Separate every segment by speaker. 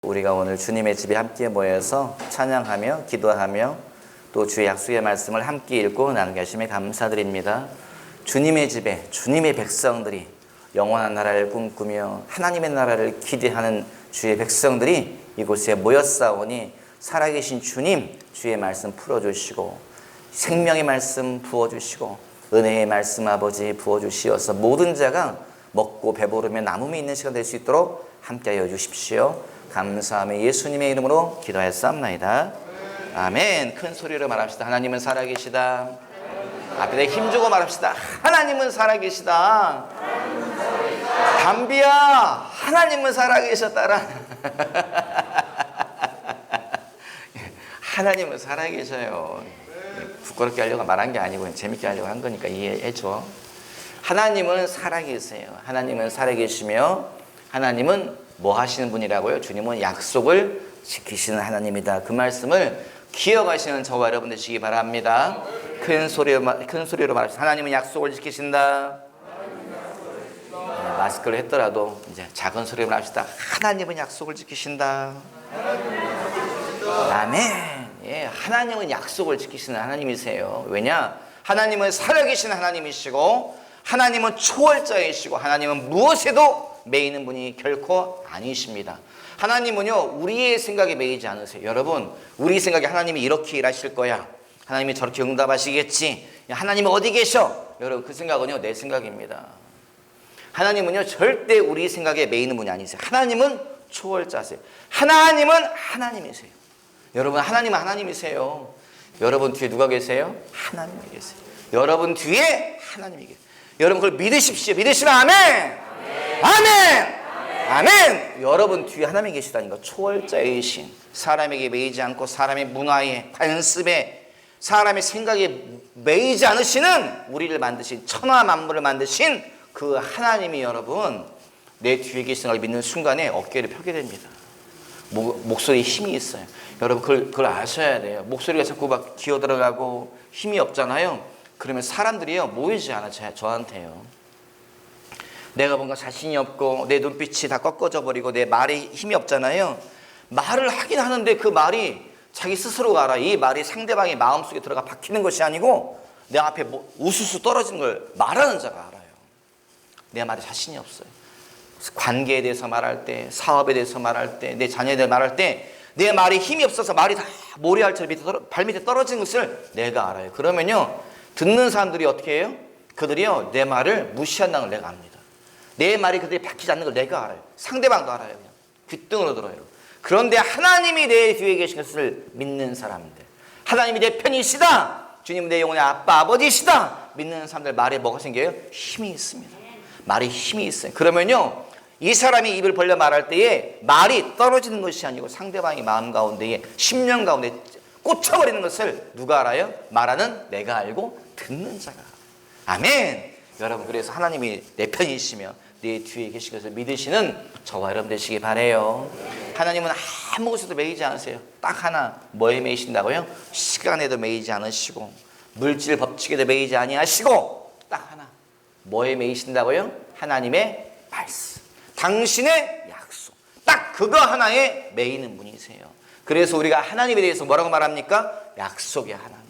Speaker 1: 우리가 오늘 주님의 집에 함께 모여서 찬양하며 기도하며 또 주의 약속의 말씀을 함께 읽고 나누게 하심에 감사드립니다. 주님의 집에 주님의 백성들이 영원한 나라를 꿈꾸며 하나님의 나라를 기대하는 주의 백성들이 이곳에 모였사오니 살아계신 주님 주의 말씀 풀어주시고 생명의 말씀 부어주시고 은혜의 말씀 아버지 부어주시어서 모든 자가 먹고 배부르며 남음이 있는 시간 될 수 있도록 함께하여 주십시오. 감사하며 예수님의 이름으로 기도하였사옵나이다. 아멘. 큰 소리로 말합시다. 하나님은 살아계시다. 앞에 힘주고 말합시다. 하나님은 살아계시다. 담비야, 하나님은 살아계셨다라. 하나님은 살아계셔요. 부끄럽게 하려고 말한 게 아니고 재밌게 하려고 한 거니까 이해해줘. 하나님은 살아계세요. 하나님은 살아계시며 하나님은 뭐 하시는 분이라고요? 주님은 약속을 지키시는 하나님이다. 그 말씀을 기억하시는 저와 여러분 되시기 바랍니다. 큰 소리로 말합시다. 하나님은 약속을 지키신다. 마스크를 했더라도 이제 작은 소리로 말합시다. 하나님은 약속을 지키신다. 아멘. 예, 하나님은 약속을 지키시는 하나님이세요. 왜냐? 하나님은 살아계신 하나님이시고 하나님은 초월자이시고 하나님은 무엇에도 매이는 분이 결코 아니십니다. 하나님은요, 우리의 생각에 매이지 않으세요. 여러분, 우리 생각에 하나님이 이렇게 일하실 거야, 하나님이 저렇게 응답하시겠지, 하나님은 어디 계셔? 여러분, 그 생각은요, 내 생각입니다. 하나님은요, 절대 우리 생각에 매이는 분이 아니세요. 하나님은 초월자세요. 하나님은 하나님이세요. 여러분, 하나님은 하나님이세요. 여러분 뒤에 누가 계세요? 하나님이 계세요. 여러분 뒤에 하나님이 계세요. 여러분 그걸 믿으십시오. 믿으시면 아멘. 아멘. 아멘. 여러분 뒤에 하나님이 계시다니까. 초월자이신, 사람에게 매이지 않고 사람의 문화에, 관습에, 사람의 생각에 매이지 않으시는 우리를 만드신, 천하 만물을 만드신 그 하나님이 여러분 내 뒤에 계시는 걸 믿는 순간에 어깨를 펴게 됩니다. 목소리에 힘이 있어요. 여러분 그걸 아셔야 돼요. 목소리가 자꾸 막 기어들어가고 힘이 없잖아요. 그러면 사람들이요 모이지 않아요. 저한테요. 내가 뭔가 자신이 없고 내 눈빛이 다 꺾어져 버리고 내 말에 힘이 없잖아요. 말을 하긴 하는데 그 말이 자기 스스로가 알아. 이 말이 상대방의 마음속에 들어가 박히는 것이 아니고 내 앞에 우수수 떨어지는 걸 말하는 자가 알아요. 내 말에 자신이 없어요. 관계에 대해서 말할 때, 사업에 대해서 말할 때, 내 자녀에 대해서 말할 때 내 말이 힘이 없어서 말이 다 모래알처럼 발밑에 떨어지는 것을 내가 알아요. 그러면요 듣는 사람들이 어떻게 해요? 그들이요 내 말을 무시한다는 걸 내가 압니다. 내 말이 그들이 박히지 않는 걸 내가 알아요. 상대방도 알아요. 그냥 귓등으로 들어요. 그런데 하나님이 내 뒤에 계신 것을 믿는 사람들, 하나님이 내 편이시다, 주님은 내 영혼의 아빠 아버지시다 믿는 사람들 말에 뭐가 생겨요? 힘이 있습니다. 말에 힘이 있어요. 그러면요 이 사람이 입을 벌려 말할 때에 말이 떨어지는 것이 아니고 상대방의 마음 가운데에, 심령 가운데 꽂혀버리는 것을 누가 알아요? 말하는 내가 알고 듣는 자가. 아멘. 여러분 그래서 하나님이 내 편이시며 내 뒤에 계신 것을 믿으시는 저와 여러분 되시기 바라요. 하나님은 아무 것에도 매이지 않으세요. 딱 하나. 뭐에 매이신다고요? 시간에도 매이지 않으시고 물질 법칙에도 매이지 아니하시고 딱 하나. 뭐에 매이신다고요? 하나님의 말씀, 당신의 약속, 딱 그거 하나에 매이는 분이세요. 그래서 우리가 하나님에 대해서 뭐라고 말합니까? 약속의 하나님,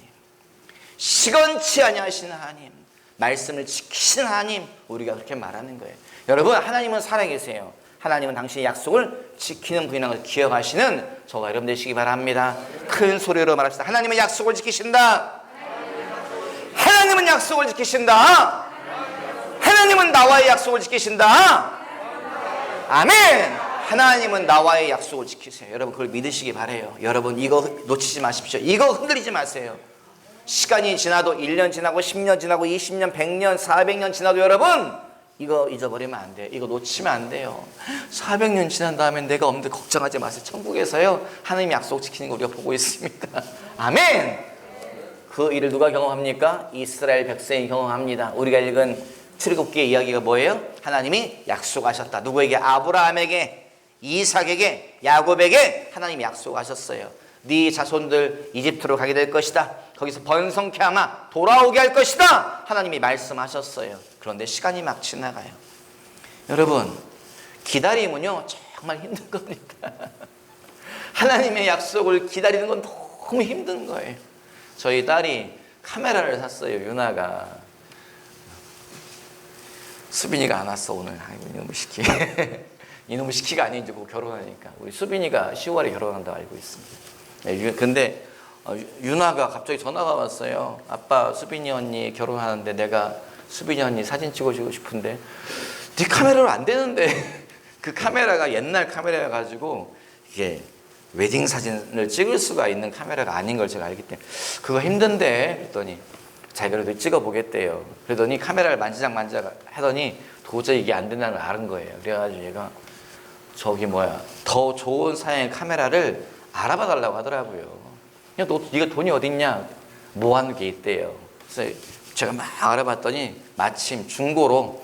Speaker 1: 시건치 아니하시는 하나님, 말씀을 지키시는 하나님, 우리가 그렇게 말하는 거예요. 여러분 하나님은 살아계세요. 하나님은 당신의 약속을 지키는 분이라는 것을 기억하시는 저와 여러분 되시기 바랍니다. 큰 소리로 말합시다. 하나님은 약속을 지키신다. 하나님은 약속을 지키신다. 하나님은 나와의 약속을 지키신다. 아멘. 하나님은 나와의 약속을 지키세요. 여러분 그걸 믿으시기 바라요. 여러분 이거 놓치지 마십시오. 이거 흔들리지 마세요. 시간이 지나도 1년 지나고 10년 지나고 20년 100년 400년 지나도 여러분 이거 잊어버리면 안 돼요. 이거 놓치면 안 돼요. 400년 지난 다음에 내가 없는데 걱정하지 마세요. 천국에서요 하나님이 약속 지키는 거 우리가 보고 있습니다. 아멘. 그 일을 누가 경험합니까? 이스라엘 백성이 경험합니다. 우리가 읽은 출애굽기의 이야기가 뭐예요? 하나님이 약속하셨다. 누구에게? 아브라함에게, 이삭에게, 야곱에게 하나님이 약속하셨어요. 네 자손들 이집트로 가게 될 것이다. 거기서 번성케 하마 돌아오게 할 것이다. 하나님이 말씀하셨어요. 그런데 시간이 막 지나가요. 여러분 기다림은요 정말 힘든 겁니다. 하나님의 약속을 기다리는 건 너무 힘든 거예요. 저희 딸이 카메라를 샀어요. 유나가. 수빈이가 안 왔어 오늘. 아이고 이놈의 시키. 이놈의 시키가 아니지 뭐 결혼하니까. 우리 수빈이가 10월에 결혼한다고 알고 있습니다. 근데 유나가 갑자기 전화가 왔어요. 아빠 수빈이 언니 결혼하는데 내가 수빈이 언니 사진 찍어주고 싶은데 네 카메라로 안 되는데. 그 카메라가 옛날 카메라여 가지고 이게 웨딩 사진을 찍을 수가 있는 카메라가 아닌 걸 제가 알기 때문에 그거 힘든데 그랬더니 자기가 그래도 찍어보겠대요. 그러더니 카메라를 만지작 하더니 도저히 이게 안 된다는 걸 아는 거예요. 그래가지고 얘가 저기 더 좋은 사양의 카메라를 알아봐 달라고 하더라고요. 야, 네가 돈이 어딨냐? 뭐 하는 게 있대요. 그래서 제가 막 알아봤더니 마침 중고로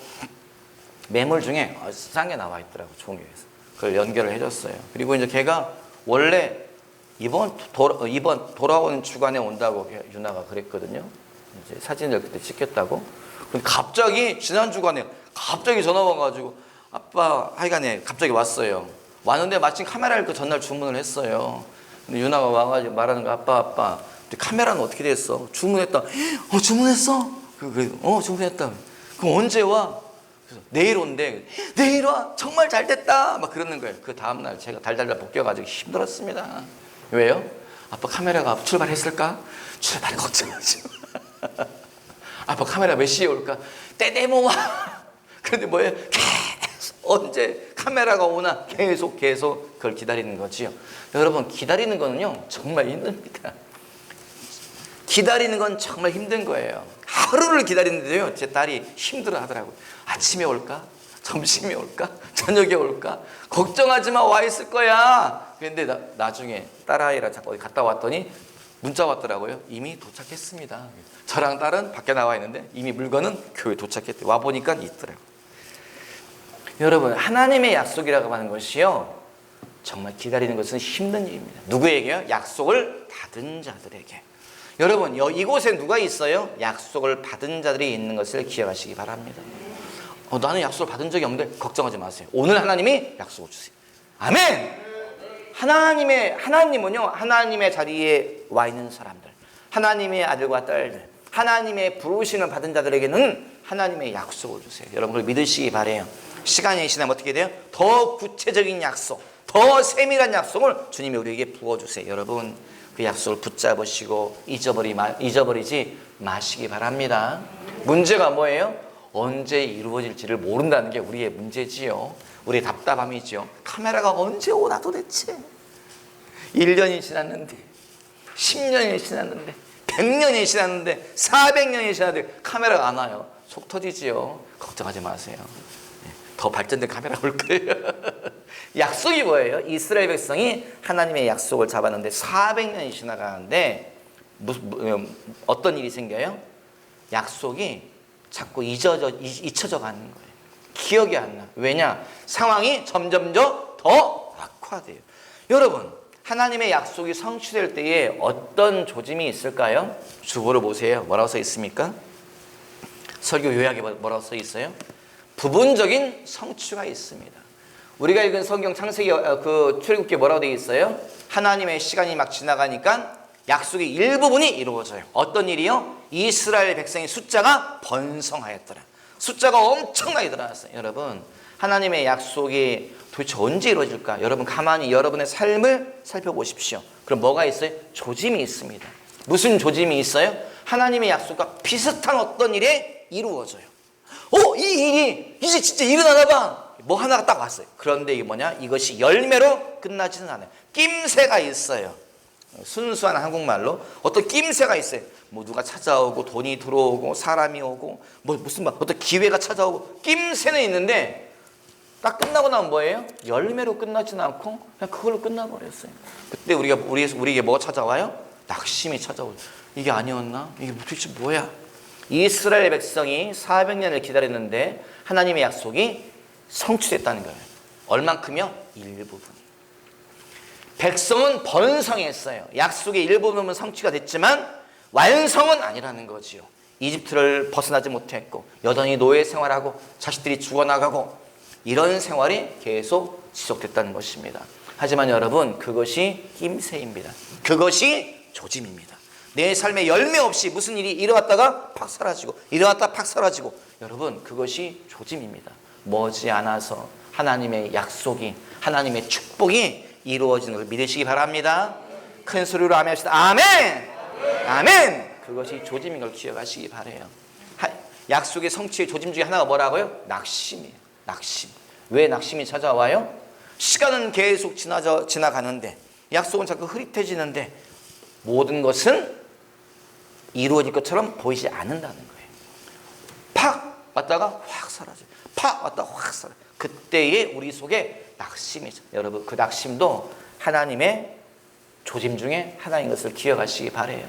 Speaker 1: 매물 중에 싼 게 나와 있더라고. 좋은 게 있어. 그걸 연결을 해줬어요. 그리고 이제 걔가 원래 이번 돌아오는 주간에 온다고 유나가 그랬거든요. 이제 사진을 그때 찍겠다고. 근데 갑자기 지난 주간에 갑자기 전화 와가지고 아빠 하여간에 갑자기 왔어요. 왔는데 마침 카메라를 그 전날 주문을 했어요. 근데 유나가 와가지고 말하는 거 아빠 카메라는 어떻게 됐어? 주문했다. 주문했어? 주문했다. 그럼 언제 와? 그래서 내일 온대. 내일 와? 정말 잘 됐다. 막 그러는 거예요. 그 다음날 제가 달달달 벗겨가지고 힘들었습니다. 왜요? 아빠 카메라가 출발했을까? 출발 걱정하지 마. 아빠 카메라 몇 시에 올까? 때되면 와. 그런데 뭐예요? 계속 언제 카메라가 오나 계속 그걸 기다리는 거지요. 여러분 기다리는 거는요 정말 힘듭니다. 기다리는 건 정말 힘든 거예요. 하루를 기다리는데요 제 딸이 힘들어 하더라고요. 아침에 올까? 점심에 올까? 저녁에 올까? 걱정하지 마, 와 있을 거야. 그런데 나중에 딸아이랑 어디 갔다 왔더니 문자 왔더라고요. 이미 도착했습니다. 저랑 딸은 밖에 나와 있는데 이미 물건은 교회 도착했대. 와 보니까 있더라고요. 여러분 하나님의 약속이라고 하는 것이요 정말 기다리는 것은 힘든 일입니다. 누구에게요? 약속을 받은 자들에게. 여러분 이곳에 누가 있어요? 약속을 받은 자들이 있는 것을 기억하시기 바랍니다. 나는 약속을 받은 적이 없는데 걱정하지 마세요. 오늘 하나님이 약속을 주세요. 아멘. 하나님은요 하나님의 자리에 와 있는 사람들, 하나님의 아들과 딸들, 하나님의 부르심을 받은 자들에게는 하나님의 약속을 주세요. 여러분 그걸 믿으시기 바래요. 시간이 지나면 어떻게 돼요? 더 구체적인 약속, 더 세밀한 약속을 주님이 우리에게 부어주세요. 여러분 그 약속을 붙잡으시고 잊어버리지 마시기 바랍니다. 문제가 뭐예요? 언제 이루어질지를 모른다는 게 우리의 문제지요. 우리의 답답함이지요. 카메라가 언제 오나 도대체. 1년이 지났는데 10년이 지났는데 100년이 지났는데 400년이 지났는데 카메라가 안 와요. 속 터지지요. 걱정하지 마세요. 더 발전된 카메라 올 거예요. 약속이 뭐예요? 이스라엘 백성이 하나님의 약속을 잡았는데 400년이 지나가는데 어떤 일이 생겨요? 약속이 자꾸 잊혀져 가는 거예요. 기억이 안 나. 왜냐? 상황이 점점 더 악화돼요. 여러분 하나님의 약속이 성취될 때에 어떤 조짐이 있을까요? 주보를 보세요. 뭐라고 써 있습니까? 설교 요약에 뭐라고 써 있어요? 부분적인 성취가 있습니다. 우리가 읽은 성경 창세기 출애굽기에 뭐라고 되어 있어요? 하나님의 시간이 막 지나가니까 약속의 일부분이 이루어져요. 어떤 일이요? 이스라엘 백성의 숫자가 번성하였더라. 숫자가 엄청나게 늘어났어요. 여러분 하나님의 약속이 도대체 언제 이루어질까? 여러분 가만히 여러분의 삶을 살펴보십시오. 그럼 뭐가 있어요? 조짐이 있습니다. 무슨 조짐이 있어요? 하나님의 약속과 비슷한 어떤 일이 이루어져요. 이 일이 이제 진짜 일어나나 봐. 뭐 하나가 딱 왔어요. 그런데 이게 뭐냐? 이것이 열매로 끝나지는 않아요. 낌새가 있어요. 순수한 한국말로 어떤 낌새가 있어요. 뭐 누가 찾아오고 돈이 들어오고 사람이 오고 어떤 기회가 찾아오고 낌새는 있는데 딱 끝나고 나면 뭐예요? 열매로 끝나지는 않고 그냥 그걸로 끝나버렸어요. 그때 우리에게 뭐가 찾아와요? 낙심이 찾아오죠. 이게 아니었나? 이게 도대체 뭐야? 이스라엘 백성이 400년을 기다렸는데 하나님의 약속이 성취됐다는 거예요. 얼만큼요? 일부분. 백성은 번성했어요. 약속의 일부분은 성취가 됐지만 완성은 아니라는 거지요. 이집트를 벗어나지 못했고 여전히 노예 생활하고 자식들이 죽어나가고 이런 생활이 계속 지속됐다는 것입니다. 하지만 여러분, 그것이 낌새입니다. 그것이 조짐입니다. 내 삶에 열매 없이 무슨 일이 일어났다가 팍 사라지고, 일어났다 팍 사라지고, 여러분, 그것이 조짐입니다. 머지않아서 하나님의 약속이, 하나님의 축복이 이루어지는 걸 믿으시기 바랍니다. 큰 소리로 아멘 합시다. 아멘! 아멘! 그것이 조짐인 걸 기억하시기 바라요. 약속의 성취의 조짐 중에 하나가 뭐라고요? 낙심이에요. 낙심. 왜 낙심이 찾아와요? 시간은 계속 지나가는데, 약속은 자꾸 흐릿해지는데, 모든 것은 이루어질 것처럼 보이지 않는다는 거예요. 팍 왔다가 확 사라져요. 팍 왔다가 확 사라져요. 그때에 우리 속에 낙심이 있어요. 여러분, 그 낙심도 하나님의 조짐 중에 하나인 것을 기억하시기 바라요.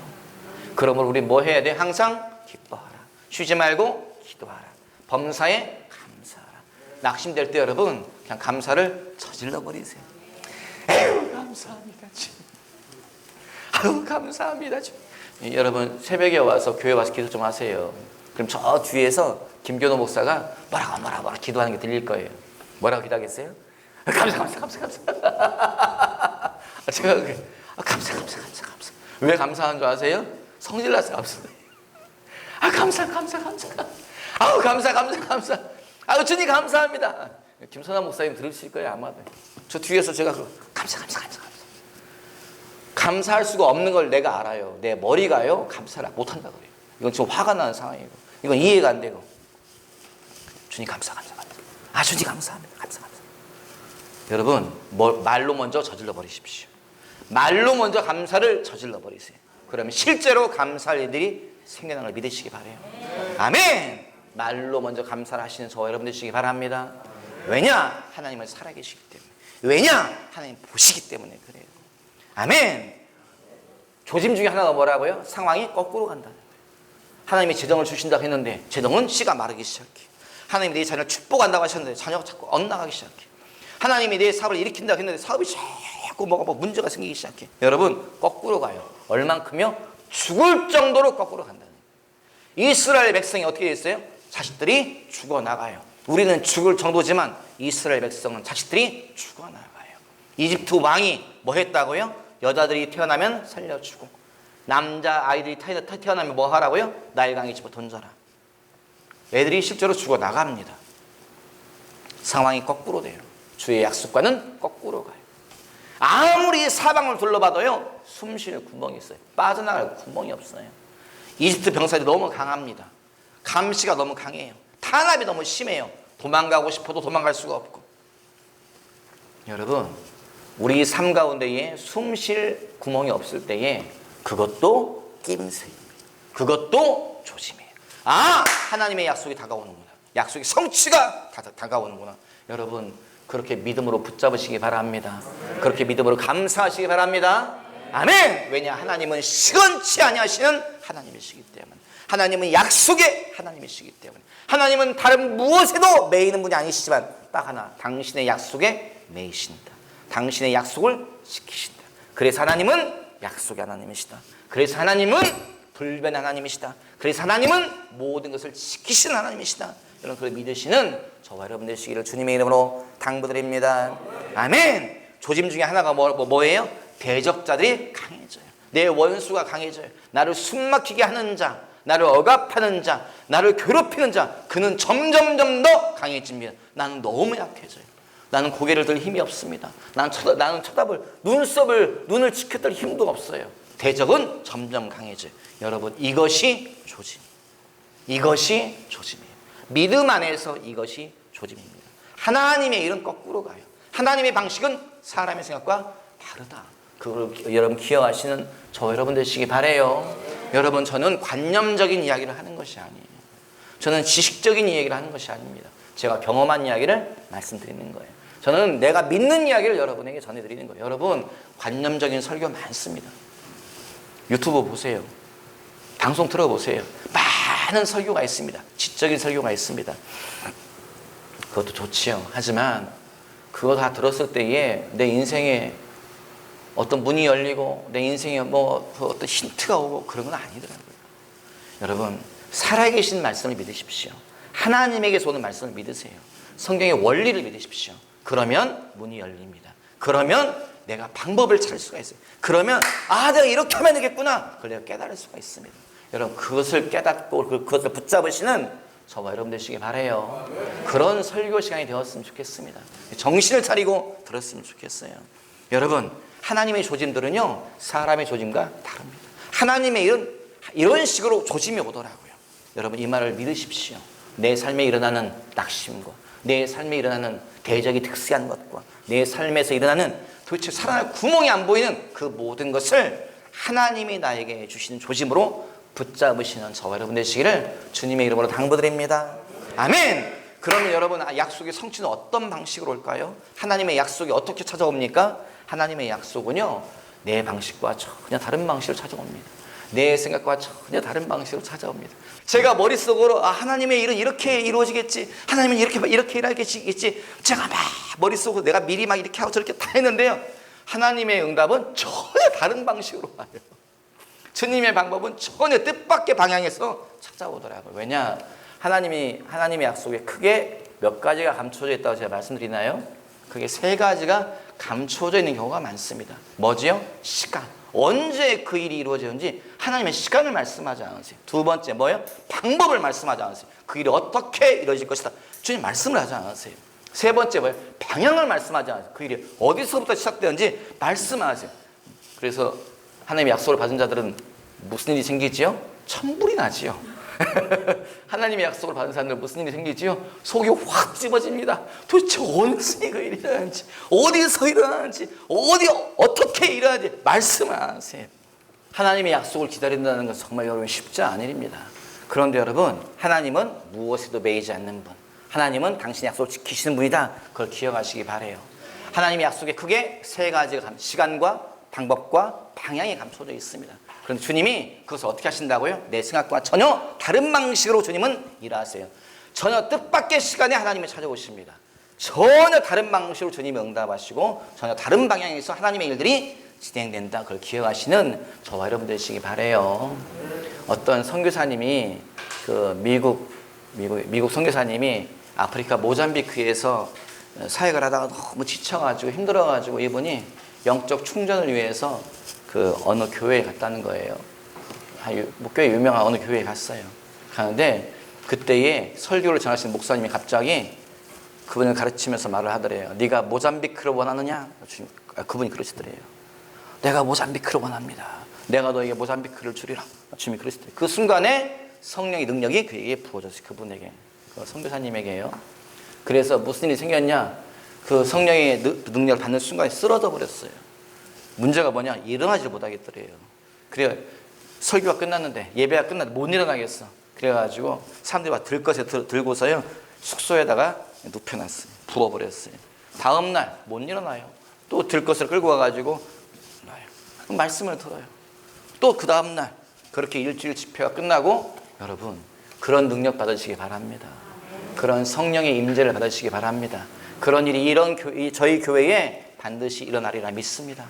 Speaker 1: 그러므로 우리 뭐 해야 돼? 항상 기뻐하라. 쉬지 말고 기도하라. 범사에 감사하라. 낙심될 때 여러분, 그냥 감사를 저질러 버리세요. 에휴, 감사합니다 주님. 아유, 감사합니다 주님. 여러분, 새벽에 와서 교회 와서 기도 좀 하세요. 그럼 저 뒤에서 김교노 목사가 뭐라고 기도하는 게 들릴 거예요. 뭐라고 기도하겠어요? 감사. 제가 감사. 왜 감사한 줄 아세요? 성질나서 감사. 감사. 아우, 감사. 아우, 주님 감사합니다. 김선환 목사님 들으실 거예요, 아마도. 저 뒤에서 제가 감사. 감사할 수가 없는 걸 내가 알아요. 내 머리가요, 감사를 못한다 그래요. 이건 지금 화가 나는 상황이고, 이건 이해가 안 되고. 주님 감사. 주님 감사합니다. 감사. 여러분, 말로 먼저 저질러 버리십시오. 말로 먼저 감사를 저질러 버리세요. 그러면 실제로 감사할 일들이 생겨나는 걸 믿으시기 바라요. 아멘! 말로 먼저 감사를 하시는 저와 여러분 되시기 바랍니다. 왜냐? 하나님은 살아계시기 때문에. 왜냐? 하나님 보시기 때문에 그래요. 아멘! 조짐 중에 하나가 뭐라고요? 상황이 거꾸로 간다는 거예요. 하나님이 재정을 주신다고 했는데 재정은 씨가 마르기 시작해. 하나님이 내 자녀를 축복한다고 하셨는데 자녀가 자꾸 엇나가기 시작해. 하나님이 내 사업을 일으킨다고 했는데 사업이 자꾸 뭐가 문제가 생기기 시작해. 여러분, 거꾸로 가요. 얼만큼요? 죽을 정도로 거꾸로 간다는 거예요. 이스라엘 백성이 어떻게 됐어요? 자식들이 죽어나가요. 우리는 죽을 정도지만 이스라엘 백성은 자식들이 죽어나가요. 이집트 왕이 뭐 했다고요? 여자들이 태어나면 살려주고, 남자 아이들이 태어나면 뭐 하라고요? 나일강에 집어 던져라. 애들이 실제로 죽어나갑니다. 상황이 거꾸로 돼요. 주의 약속과는 거꾸로 가요. 아무리 사방을 둘러봐도요, 숨 쉬는 구멍이 있어요. 빠져나갈 구멍이 없어요. 이집트 병사들이 너무 강합니다. 감시가 너무 강해요. 탄압이 너무 심해요. 도망가고 싶어도 도망갈 수가 없고. 여러분, 우리 삶 가운데에 숨 쉴 구멍이 없을 때에 그것도 낌새입니다. 그것도 조심해요. 하나님의 약속이 다가오는구나. 약속의 성취가 다가오는구나. 여러분, 그렇게 믿음으로 붙잡으시기 바랍니다. 그렇게 믿음으로 감사하시기 바랍니다. 아멘! 왜냐? 하나님은 시건치 아니하시는 하나님이시기 때문에. 하나님은 약속의 하나님이시기 때문에. 하나님은 다른 무엇에도 매이는 분이 아니시지만 딱 하나, 당신의 약속에 매이신다. 당신의 약속을 지키신다. 그래서 하나님은 약속의 하나님이시다. 그래서 하나님은 불변의 하나님이시다. 그래서 하나님은 모든 것을 지키시는 하나님이시다. 여러분, 그걸 믿으시는 저와 여러분 되시기를 주님의 이름으로 당부드립니다. 아멘! 조짐 중에 하나가 뭐예요? 대적자들이 강해져요. 내 원수가 강해져요. 나를 숨막히게 하는 자, 나를 억압하는 자, 나를 괴롭히는 자, 그는 점점 더 강해집니다. 나는 너무 약해져요. 나는 고개를 들 힘이 없습니다. 나는 쳐다볼 눈을 지켜들 힘도 없어요. 대적은 점점 강해져요. 여러분, 이것이 조짐. 이것이 조짐이에요. 믿음 안에서 이것이 조짐입니다. 하나님의 일은 거꾸로 가요. 하나님의 방식은 사람의 생각과 다르다. 그걸 여러분 기억하시는 저 여러분 되시기 바라요. 여러분, 저는 관념적인 이야기를 하는 것이 아니에요. 저는 지식적인 이야기를 하는 것이 아닙니다. 제가 경험한 이야기를 말씀드리는 거예요. 저는 내가 믿는 이야기를 여러분에게 전해드리는 거예요. 여러분, 관념적인 설교 많습니다. 유튜브 보세요. 방송 들어보세요. 많은 설교가 있습니다. 지적인 설교가 있습니다. 그것도 좋지요. 하지만 그거 다 들었을 때에 내 인생에 어떤 문이 열리고 내 인생에 어떤 힌트가 오고 그런 건 아니더라고요. 여러분, 살아계신 말씀을 믿으십시오. 하나님에게서 오는 말씀을 믿으세요. 성경의 원리를 믿으십시오. 그러면 문이 열립니다. 그러면 내가 방법을 찾을 수가 있어요. 그러면 내가 이렇게 하면 되겠구나. 그걸 내가 깨달을 수가 있습니다. 여러분 그것을 깨닫고 그것을 붙잡으시는 저와 여러분 되시기 바라요. 그런 설교 시간이 되었으면 좋겠습니다. 정신을 차리고 들었으면 좋겠어요. 여러분 하나님의 조짐들은요 사람의 조짐과 다릅니다. 하나님의 이런 식으로 조짐이 오더라고요. 여러분 이 말을 믿으십시오. 내 삶에 일어나는 낙심과 내 삶에 일어나는 대적이 특수한 것과 내 삶에서 일어나는 도대체 살아날 구멍이 안 보이는 그 모든 것을 하나님이 나에게 주시는 조짐으로 붙잡으시는 저와 여러분 되시기를 주님의 이름으로 당부드립니다. 아멘. 그러면 여러분 약속의 성취는 어떤 방식으로 올까요? 하나님의 약속이 어떻게 찾아옵니까? 하나님의 약속은요 내 방식과 전혀 다른 방식으로 찾아옵니다. 내 생각과 전혀 다른 방식으로 찾아옵니다. 제가 머릿속으로 하나님의 일은 이렇게 이루어지겠지, 하나님은 이렇게 일하겠지, 제가 막 머릿속으로 내가 미리 막 이렇게 하고 저렇게 다 했는데요 하나님의 응답은 전혀 다른 방식으로 와요. 주님의 방법은 전혀 뜻밖의 방향에서 찾아오더라고요. 왜냐? 하나님의 약속에 크게 몇 가지가 감춰져 있다고 제가 말씀드리나요? 그게 3가지가 감춰져 있는 경우가 많습니다. 뭐지요? 시간. 언제 그 일이 이루어지는지 하나님의 시간을 말씀하지 않으세요. 2번째 뭐예요? 방법을 말씀하지 않으세요. 그 일이 어떻게 이루어질 것이다. 주님 말씀을 하지 않으세요. 3번째 뭐예요? 방향을 말씀하지 않으세요. 그 일이 어디서부터 시작되는지 말씀하세요. 그래서 하나님의 약속을 받은 자들은 무슨 일이 생기지요? 천불이 나지요. 하나님의 약속을 받은 사람들은 무슨 일이 생기지요? 속이 확 찝어집니다. 도대체 언제 그 일이 일어나는지, 어디서 일어나는지, 어떻게 일어나는지 말씀을 하세요. 하나님의 약속을 기다린다는 건 정말 여러분 쉽지 않은 일입니다. 그런데 여러분 하나님은 무엇에도 매이지 않는 분, 하나님은 당신의 약속을 지키시는 분이다. 그걸 기억하시기 바라요. 하나님의 약속에 크게 3가지가 시간과 방법과 방향이 감춰져 있습니다. 그런데 주님이 그것을 어떻게 하신다고요? 내 생각과 전혀 다른 방식으로 주님은 일하세요. 전혀 뜻밖의 시간에 하나님이 찾아오십니다. 전혀 다른 방식으로 주님이 응답하시고 전혀 다른 방향에서 하나님의 일들이 진행된다. 그걸 기억하시는 저와 여러분 되시기 바라요. 어떤 선교사님이 미국 선교사님이 아프리카 모잠비크에서 사역을 하다가 너무 지쳐가지고 힘들어가지고 이분이 영적 충전을 위해서 어느 교회에 갔다는 거예요. 꽤 유명한 어느 교회에 갔어요. 가는데 그때에 설교를 전하시는 목사님이 갑자기 그분을 가르치면서 말을 하더래요. 네가 모잠비크를 원하느냐? 그분이 그러시더래요. 내가 모잠비크를 원합니다. 내가 너에게 모잠비크를 주리라. 주님이 그러시더래요. 그 순간에 성령의 능력이 그에게 부어졌어요. 그분에게, 그 선교사님에게요. 그래서 무슨 일이 생겼냐? 그 성령의 능력을 받는 순간에 쓰러져 버렸어요. 문제가 뭐냐? 일어나지를 못하겠더래요. 그래 설교가 끝났는데, 예배가 끝났는데 못 일어나겠어. 그래가지고 사람들이 막 들것에 들고서요 숙소에다가 눕혀놨어요. 부어버렸어요. 다음날 못 일어나요. 또 들것을 끌고 와가지고 놔요. 말씀을 들어요. 또 그 다음날 그렇게 일주일 집회가 끝나고, 여러분 그런 능력 받으시기 바랍니다. 그런 성령의 임재를 받으시기 바랍니다. 그런 일이 저희 교회에 반드시 일어나리라 믿습니다.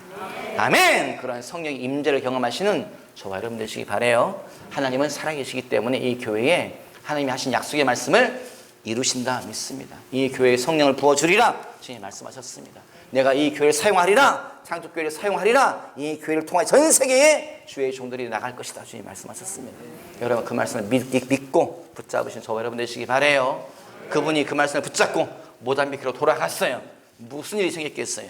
Speaker 1: 아멘. 그런 성령의 임재를 경험하시는 저와 여러분 되시기 바라요. 하나님은 살아계시기 때문에 이 교회에 하나님이 하신 약속의 말씀을 이루신다 믿습니다. 이 교회에 성령을 부어주리라 주님 말씀하셨습니다. 내가 이 교회를 사용하리라, 창조교회를 사용하리라, 이 교회를 통해 전 세계에 주의 종들이 나갈 것이다 주님 말씀하셨습니다. 여러분 그 말씀을 믿고 붙잡으신 저와 여러분 되시기 바라요. 그분이 그 말씀을 붙잡고 모잠비크로 돌아갔어요. 무슨 일이 생겼겠어요?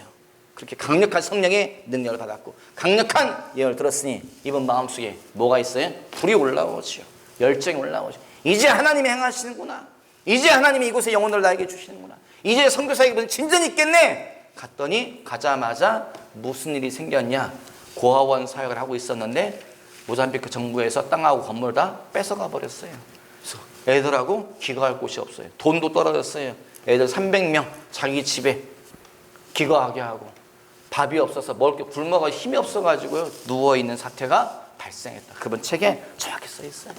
Speaker 1: 그렇게 강력한 성령의 능력을 받았고 강력한 예언을 들었으니 이분 마음속에 뭐가 있어요? 불이 올라오죠. 열정이 올라오죠. 이제 하나님이 행하시는구나. 이제 하나님이 이곳에 영혼을 나에게 주시는구나. 이제 선교사에게 무슨 진전이 있겠네. 갔더니 가자마자 무슨 일이 생겼냐? 고아원 사역을 하고 있었는데 모잠비크 정부에서 땅하고 건물을 다 뺏어가 버렸어요. 그래서 애들하고 기거할 곳이 없어요. 돈도 떨어졌어요. 애들 300명 자기 집에 기거하게 하고, 밥이 없어서 먹을 게 굶어가 힘이 없어가지고요 누워있는 사태가 발생했다. 그분 책에 정확히 써 있어요.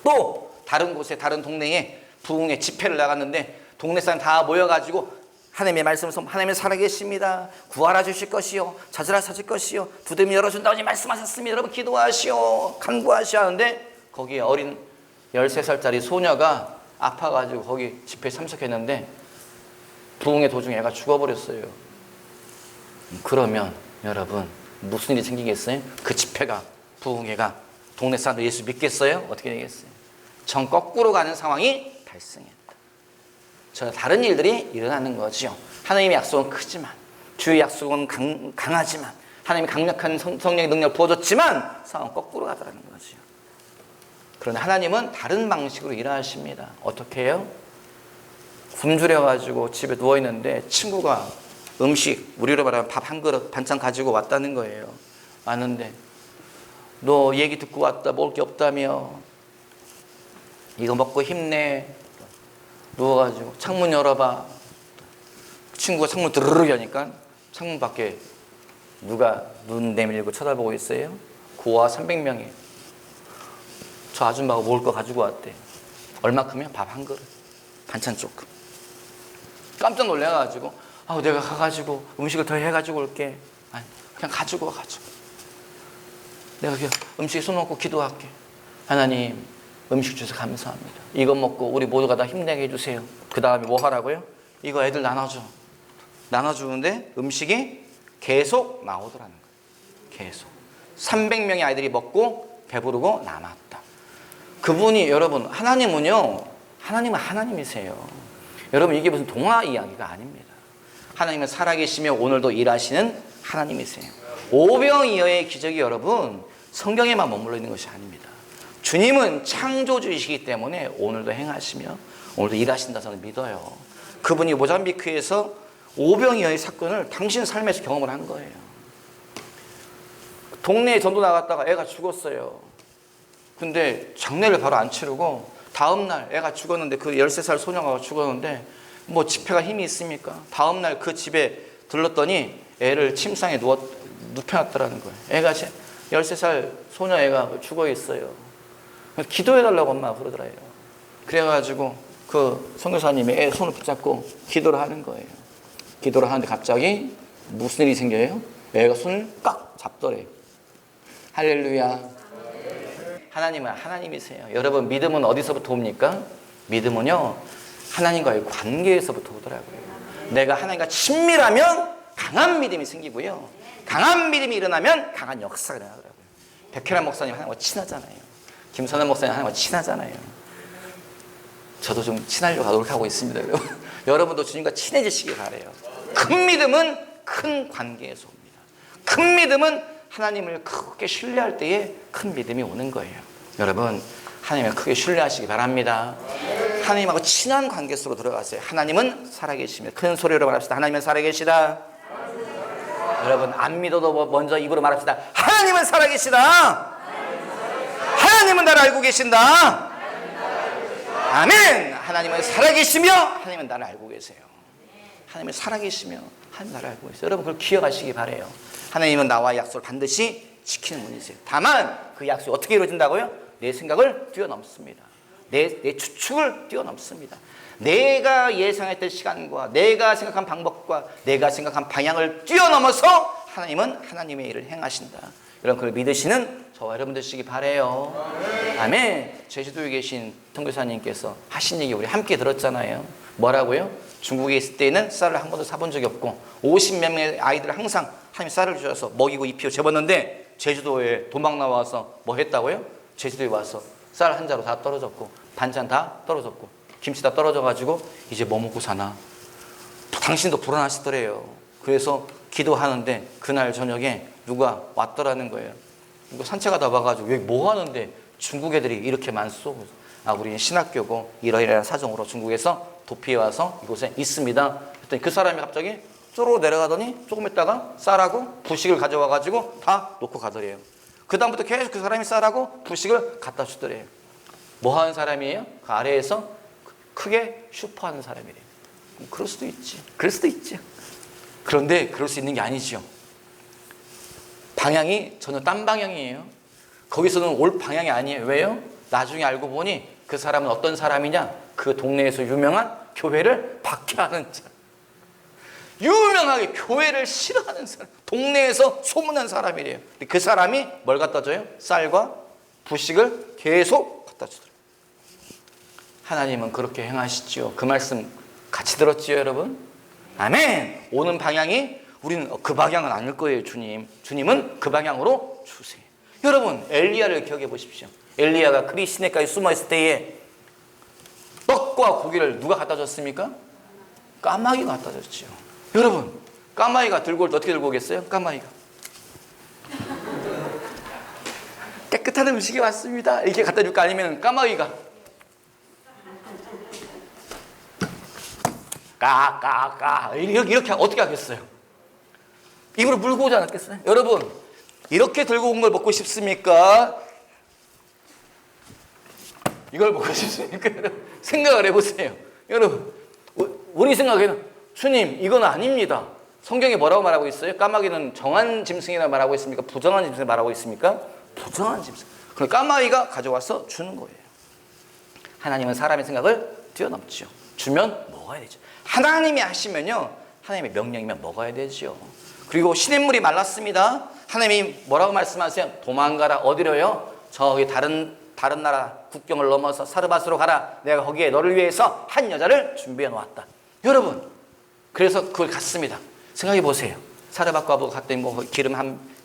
Speaker 1: 또 다른 곳에, 다른 동네에 부흥회 집회를 나갔는데 동네 사람 다 모여가지고 하나님의 말씀을 하나님은 살아계십니다. 구하라 주실 것이요, 찾으라 찾을 것이요, 두드리면 열어준다고 말씀하셨습니다. 여러분 기도하시오, 간구하시오 하는데 거기에 어린 13살짜리 소녀가 아파가지고 거기 집회에 참석했는데 부흥회 도중에 애가 죽어버렸어요. 그러면 여러분 무슨 일이 생기겠어요? 그 집회가 부흥회가 동네 사람들 예수 믿겠어요? 어떻게 되겠어요? 정 거꾸로 가는 상황이 발생했다. 전혀 다른 일들이 일어나는 거죠. 하나님의 약속은 크지만 주의 약속은 강하지만 하나님이 강력한 성령의 능력을 부어줬지만 상황은 거꾸로 가더라는 거죠. 그런데 하나님은 다른 방식으로 일하십니다. 어떻게 해요? 굶주려가지고 집에 누워있는데 친구가 음식, 우리로 말하면 밥 한 그릇 반찬 가지고 왔다는 거예요. 왔는데 너 얘기 듣고 왔다, 먹을 게 없다며, 이거 먹고 힘내, 누워가지고 창문 열어봐. 친구가 창문 드르륵 여니까 창문 밖에 누가 눈 내밀고 쳐다보고 있어요? 고아 300명이 저 아줌마가 먹을 거 가지고 왔대. 얼마큼이요? 밥 한 그릇, 반찬 조금. 깜짝 놀래가지고 내가 가가지고 음식을 더 해가지고 올게. 아니, 그냥 가지고 와. 내가 그냥 음식에 손 얹고 기도할게. 하나님, 음식 주셔서 감사합니다. 이거 먹고 우리 모두가 다 힘내게 해주세요. 그 다음에 뭐 하라고요? 이거 애들 나눠줘. 나눠주는데 음식이 계속 나오더라는 거예요. 계속 300명의 아이들이 먹고 배부르고 남았다. 그분이, 여러분, 하나님은 하나님이세요. 여러분, 이게 무슨 동화 이야기가 아닙니다. 하나님은 살아계시며 오늘도 일하시는 하나님이세요. 오병이어의 기적이 여러분 성경에만 머물러 있는 것이 아닙니다. 주님은 창조주이시기 때문에 오늘도 행하시며 오늘도 일하신다 저는 믿어요. 그분이 모잠비크에서 오병이어의 사건을 당신 삶에서 경험을 한 거예요. 동네에 전도 나갔다가 애가 죽었어요. 근데 장례를 바로 안 치르고 다음날 애가 죽었는데, 그 13살 소녀가 죽었는데 뭐 집회가 힘이 있습니까? 다음날 그 집에 들렀더니 애를 침상에 눕혀놨더라는 거예요. 애가 13살 소녀 애가 죽어 있어요. 기도해달라고 엄마가 그러더래요. 그래가지고 그 선교사님이 애 손을 붙잡고 기도를 하는 거예요. 기도를 하는데 갑자기 무슨 일이 생겨요? 애가 손을 꽉 잡더래요. 할렐루야. 하나님은 하나님이세요. 여러분, 믿음은 어디서부터 옵니까? 믿음은요, 하나님과의 관계에서부터 오더라고요. 내가 하나님과 친밀하면 강한 믿음이 생기고요, 강한 믿음이 일어나면 강한 역사가 일어나더라고요. 백혜란 목사님 하나님과 친하잖아요. 김선한 목사님 하나님과 친하잖아요. 저도 좀 친하려고 노력하고 있습니다. 여러분도 주님과 친해지시기 바라요. 큰 믿음은 큰 관계에서 옵니다. 큰 믿음은 하나님을 크게 신뢰할 때에 큰 믿음이 오는 거예요. 여러분, 하나님을 크게 신뢰하시기 바랍니다. 하나님하고 친한 관계 속으로 들어가세요. 하나님은 살아계시며, 큰 소리로 말합시다. 하나님은 살아계시다. 여러분, 안 믿어도 먼저 입으로 말합시다. 하나님은 살아계시다. 하나님은 나를 알고 계신다. 아멘. 하나님은 살아계시며 하나님은 나를 알고 계세요. 하나님은 살아계시며 하나님 나를 알고 계세요. 여러분, 그걸 기억하시기 바라요. 하나님은 나와 약속을 반드시 지키는 분이세요. 다만 그 약속이 어떻게 이루어진다고요? 내 생각을 뛰어넘습니다. 내 추측을 뛰어넘습니다. 내가 예상했던 시간과 내가 생각한 방법과 내가 생각한 방향을 뛰어넘어서 하나님은 하나님의 일을 행하신다. 여러분, 그걸 믿으시는 저와 여러분 되시기 바라요. 아멘. 제주도에 계신 선교사님께서 하신 얘기 우리 함께 들었잖아요. 뭐라고요? 중국에 있을 때는 쌀을 한 번도 사본 적이 없고 50몇 명의 아이들 항상 하나님 쌀을 주셔서 먹이고 입히고 재웠는데, 제주도에 도망 나와서 뭐 했다고요? 제주도에 와서 쌀 한 자루 다 떨어졌고 반찬 다 떨어졌고 김치 다 떨어져가지고 이제 뭐 먹고 사나, 당신도 불안하시더래요. 그래서 기도하는데 그날 저녁에 누가 왔더라는 거예요. 누가 산책하다 와가지고 여기 뭐 하는데 중국 애들이 이렇게 많소? 우리는 신학교고 이러이러한 사정으로 중국에서 도피해 와서 이곳에 있습니다. 그랬더니 그 사람이 갑자기 쪼로 내려가더니 조금 있다가 쌀하고 부식을 가져와가지고 다 놓고 가더래요. 그 다음부터 계속 그 사람이 쌀하고 부식을 갖다 주더래요. 뭐 하는 사람이에요? 그 아래에서 크게 슈퍼하는 사람이래요. 그럴 수도 있지. 그럴 수도 있죠. 그런데 그럴 수 있는 게 아니죠. 방향이 전혀 딴 방향이에요. 거기서는 올 방향이 아니에요. 왜요? 나중에 알고 보니 그 사람은 어떤 사람이냐? 그 동네에서 유명한 교회를 박해하는 자. 유명하게 교회를 싫어하는 사람, 동네에서 소문난 사람이래요. 그 사람이 뭘 갖다 줘요? 쌀과 부식을 계속 갖다 주더라고요. 하나님은 그렇게 행하시죠. 그 말씀 같이 들었지요, 여러분? 아멘. 오는 방향이 우리는 그 방향은 아닐 거예요, 주님. 주님은 그 방향으로 주세요. 여러분, 엘리야를 기억해 보십시오. 엘리야가 그리 시내가에 숨어 있을 때에 떡과 고기를 누가 갖다 줬습니까? 까마귀가 갖다 줬죠. 여러분, 까마귀가 들고 올 때 어떻게 들고 오겠어요? 까마귀가 깨끗한 음식이 왔습니다 이렇게 갖다 줄까? 아니면 까마귀가 까까까 이렇게 어떻게 하겠어요? 입으로 물고 오지 않았겠어요? 여러분, 이렇게 들고 온 걸 먹고 싶습니까? 이걸 먹고 싶습니까? 생각을 해보세요. 여러분, 우리 생각에는 주님 이건 아닙니다. 성경에 뭐라고 말하고 있어요? 까마귀는 정한 짐승이라 말하고 있습니까? 부정한 짐승을 말하고 있습니까? 부정한 짐승. 그럼 까마귀가 가져와서 주는 거예요. 하나님은 사람의 생각을 뛰어넘죠. 주면 먹어야 되죠. 하나님이 하시면요, 하나님의 명령이면 먹어야 되죠. 그리고 시냇물이 말랐습니다. 하나님이 뭐라고 말씀하세요? 도망가라. 어디로요? 저기 다른 나라 국경을 넘어서 사르밧으로 가라. 내가 거기에 너를 위해서 한 여자를 준비해 놓았다. 여러분, 그래서 그걸 갔습니다. 생각해 보세요. 사르밧 과부 갔더니 뭐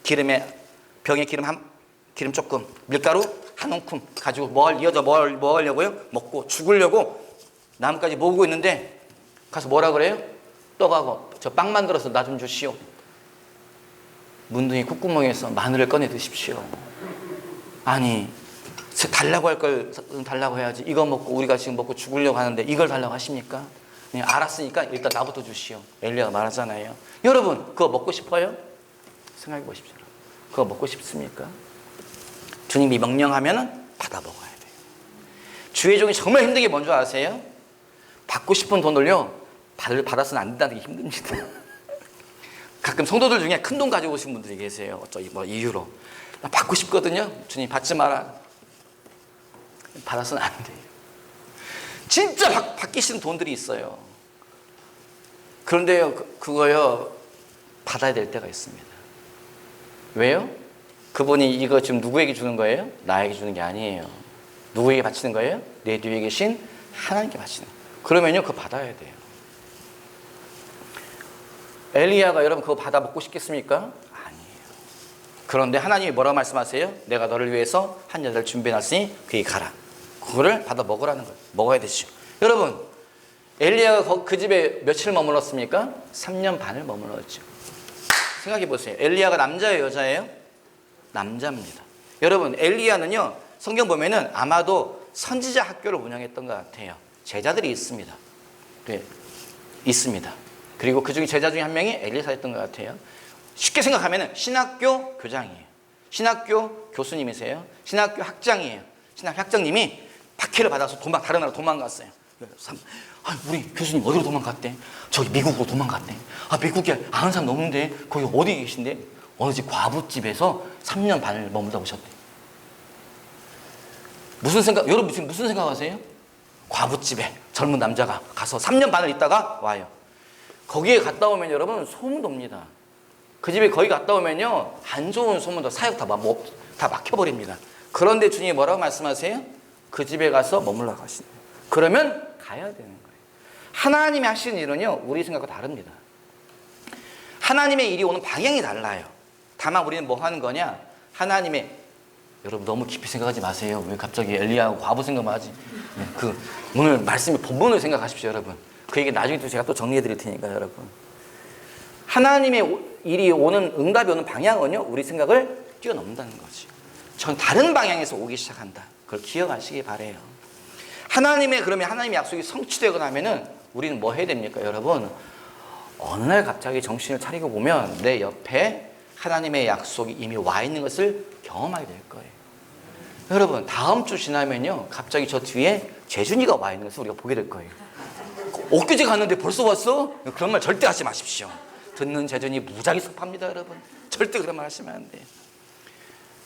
Speaker 1: 기름에 병에 기름 조금, 밀가루 한 움큼 가지고 뭘 하려고요? 먹고 죽으려고 나무까지 모으고 있는데 가서 뭐라 그래요? 떡하고 저 빵 만들어서 나 좀 주시오. 문둥이 콧구멍에서 마늘을 꺼내 드십시오. 아니, 달라고 할 걸 달라고 해야지. 이거 먹고 우리가 지금 먹고 죽으려고 하는데 이걸 달라고 하십니까? 그냥 알았으니까 일단 나부터 주시오. 엘리야가 말하잖아요. 여러분, 그거 먹고 싶어요? 생각해 보십시오. 그거 먹고 싶습니까? 주님이 명령하면 받아 먹어야 돼요. 주의 종이 정말 힘든 게 뭔지 아세요? 받고 싶은 돈을요, 받아서는 안 된다는 게 힘듭니다. 가끔 성도들 중에 큰 돈 가지고 오신 분들이 계세요. 뭐 이유로. 나 받고 싶거든요. 주님 받지 마라. 받아서는 안 돼요. 진짜 받기 싫은 돈들이 있어요. 그런데요, 그거요, 받아야 될 때가 있습니다. 왜요? 그분이 이거 지금 누구에게 주는 거예요? 나에게 주는 게 아니에요. 누구에게 바치는 거예요? 내 뒤에 계신 하나님께 바치는 거예요. 그러면요, 그거 받아야 돼요. 엘리야가 여러분 그거 받아 먹고 싶겠습니까? 아니에요. 그런데 하나님이 뭐라고 말씀하세요? 내가 너를 위해서 한 여자를 준비해놨으니 그에게 가라. 그거를 받아 먹으라는 거예요. 먹어야 되죠. 여러분, 엘리야가 그 집에 며칠 머물렀습니까? 3년 반을 머물렀죠. 생각해 보세요. 엘리야가 남자예요, 여자예요? 남자입니다. 여러분, 엘리야는요, 성경 보면은 아마도 선지자 학교를 운영했던 것 같아요. 제자들이 있습니다. 네, 있습니다. 그리고 그 중에 제자 중에 한 명이 엘리사였던 것 같아요. 쉽게 생각하면은 신학교 교장이에요. 신학교 교수님이세요. 신학교 학장이에요. 신학교 학장님이 박해를 받아서 다른 나라 도망갔어요. 우리 교수님 어디로 도망갔대? 저기 미국으로 도망갔대. 미국에 아는 사람 없는데 거기 어디 계신데? 어느 집 과부집에서 3년 반을 머물다 오셨대. 여러분 지금 무슨 생각하세요? 과부집에 젊은 남자가 가서 3년 반을 있다가 와요. 거기에 갔다 오면 여러분 소문 돕니다. 그 집에 거기 갔다 오면요, 안 좋은 소문도 사역 다 막혀버립니다. 그런데 주님이 뭐라고 말씀하세요? 그 집에 가서 머물러 가시는 거예요. 그러면 가야 되는 거예요. 하나님이 하시는 일은요, 우리 생각과 다릅니다. 하나님의 일이 오는 방향이 달라요. 다만 우리는 뭐 하는 거냐? 여러분 너무 깊이 생각하지 마세요. 왜 갑자기 엘리야하고 과부 생각만 하지? 오늘 말씀의 본문을 생각하십시오, 여러분. 그 얘기 나중에 또 제가 또 정리해 드릴 테니까, 여러분. 하나님의 일이 응답이 오는 방향은요, 우리 생각을 뛰어넘는다는 거지. 전 다른 방향에서 오기 시작한다. 그걸 기억하시기 바래요. 그러면 하나님의 약속이 성취되고 나면은 우리는 뭐 해야 됩니까, 여러분? 어느 날 갑자기 정신을 차리고 보면 내 옆에 하나님의 약속이 이미 와 있는 것을 경험하게 될 거예요. 여러분, 다음 주 지나면요, 갑자기 저 뒤에 재준이가 와 있는 것을 우리가 보게 될 거예요. 엊그제 갔는데 벌써 왔어? 그런 말 절대 하지 마십시오. 듣는 재준이 무지하게 섭합니다, 여러분. 절대 그런 말 하시면 안 돼요.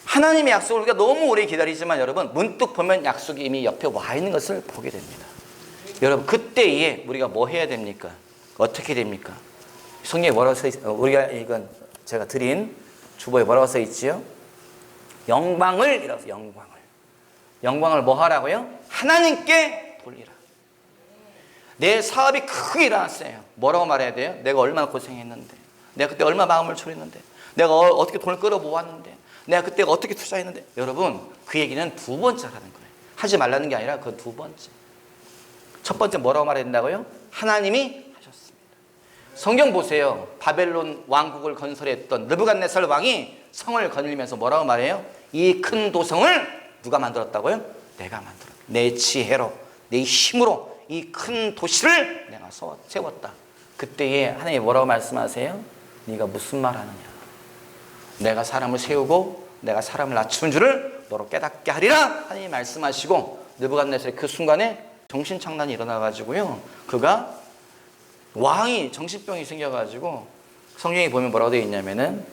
Speaker 1: 하나님의 약속을 우리가 너무 오래 기다리지만 여러분, 문득 보면 약속이 이미 옆에 와 있는 것을 보게 됩니다. 여러분, 그때에 우리가 뭐 해야 됩니까? 어떻게 됩니까? 성경에 뭐라고 써 있어요? 우리가 이건 제가 드린 주보에 뭐라고 써 있지요? 영광을 이라고 해서 영광을 뭐 하라고요? 하나님께 돌리라. 내 사업이 크게 일어났어요. 뭐라고 말해야 돼요? 내가 얼마나 고생했는데, 내가 그때 얼마 마음을 졸였는데, 내가 어떻게 돈을 끌어 모았는데, 내가 그때 어떻게 투자했는데. 여러분, 그 얘기는 두 번째라는 거예요. 하지 말라는 게 아니라 그 두 번째. 첫 번째 뭐라고 말해야 된다고요? 하나님이 하셨습니다. 성경 보세요. 바벨론 왕국을 건설했던 느부갓네살 왕이 성을 거닐면서 뭐라고 말해요? 이 큰 도성을 누가 만들었다고요? 내가 만들었다. 내 지혜로, 내 힘으로 이 큰 도시를 내가 세웠다. 그때에 하나님이 뭐라고 말씀하세요? 네가 무슨 말 하느냐? 내가 사람을 세우고 내가 사람을 낮춘 줄을 너로 깨닫게 하리라. 하나님이 말씀하시고, 느부갓네살이 그 순간에 정신착란이 일어나가지고요, 그가 왕이 정신병이 생겨가지고, 성경에 보면 뭐라고 되어 있냐면은